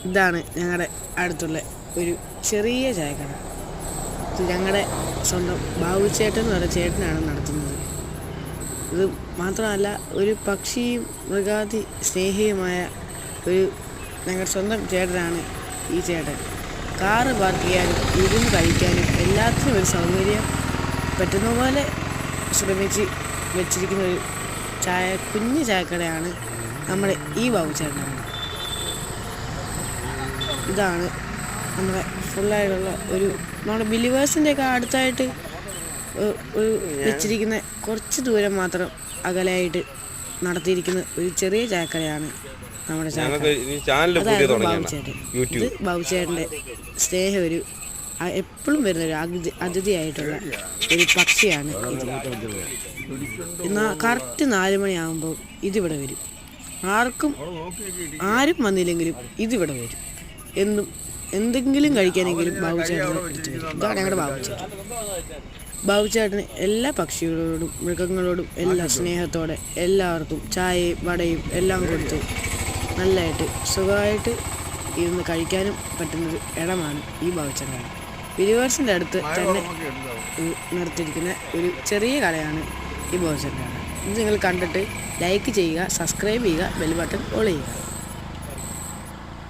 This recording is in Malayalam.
ഇതാണ് ഞങ്ങളുടെ അടുത്തുള്ള ഒരു ചെറിയ ചായക്കട. ഇത് ഞങ്ങളുടെ സ്വന്തം ബാബുച്ചേട്ടൻ എന്ന് പറയുന്ന ചേട്ടനാണ് നടത്തുന്നത്. ഇത് മാത്രമല്ല, ഒരു പക്ഷിയും മൃഗാതി സ്നേഹിയുമായ ഒരു ഞങ്ങളുടെ സ്വന്തം ചേട്ടനാണ് ഈ ചേട്ടൻ. കാറ് പാർക്ക് ചെയ്യാനും ഇരുന്ന് കഴിക്കാനും എല്ലാത്തിനും ഒരു സൗകര്യം പറ്റുന്ന പോലെ ശ്രമിച്ച് വെച്ചിരിക്കുന്ന ഒരു കുഞ്ഞു ചായക്കടയാണ് നമ്മുടെ ഈ ബാബുച്ചേട്ടനാണ്. ഇതാണ് നമ്മുടെ ഫുള്ളായിട്ടുള്ള നമ്മുടെ ബിലീവേഴ്സിൻ്റെയൊക്കെ അടുത്തായിട്ട് ഒരു വെച്ചിരിക്കുന്ന കുറച്ച് ദൂരം മാത്രം അകലെയായിട്ട് നടത്തിയിരിക്കുന്ന ഒരു ചെറിയ ചായക്കടയാണ് നമ്മുടെ അതായത് ബാബുച്ചേട്ടൻ. ഇത് ബാബുച്ചേട്ടൻ്റെ സ്നേഹം എപ്പോഴും വരുന്ന ഒരു അതിഥിയായിട്ടുള്ള ഒരു പക്ഷിയാണ് ഇത്. കറക്റ്റ് 4 മണിയാകുമ്പോൾ ഇതിവിടെ വരും. ആരും വന്നില്ലെങ്കിലും ഇതിവിടെ വരും. എന്തെങ്കിലും കഴിക്കാനെങ്കിലും ബാബുച്ചേട്ടനെ എടുത്ത് വരും. ഇതാണ് ഞങ്ങളുടെ ബാബുച്ചേട്ടൻ. ബാബുച്ചേട്ടന് എല്ലാ പക്ഷികളോടും മൃഗങ്ങളോടും എല്ലാ സ്നേഹത്തോടെ എല്ലാവർക്കും ചായയും വടയും എല്ലാം കൊടുത്ത് നല്ലതായിട്ട് സുഖമായിട്ട് ഇരുന്ന് കഴിക്കാനും പറ്റുന്നൊരു ഇടമാണ് ഈ ബാബുച്ചേട്ടൻ. ബിലീവേഴ്സിൻ്റെ അടുത്ത് തന്നെ നിർത്തിയിരിക്കുന്ന ഒരു ചെറിയ കടയാണ് ഈ ബാബുച്ചേട്ടൻ. ഇത് നിങ്ങൾ കണ്ടിട്ട് ലൈക്ക് ചെയ്യുക, സബ്സ്ക്രൈബ് ചെയ്യുക, ബെൽ ബട്ടൺ ഓൾ ചെയ്യുക.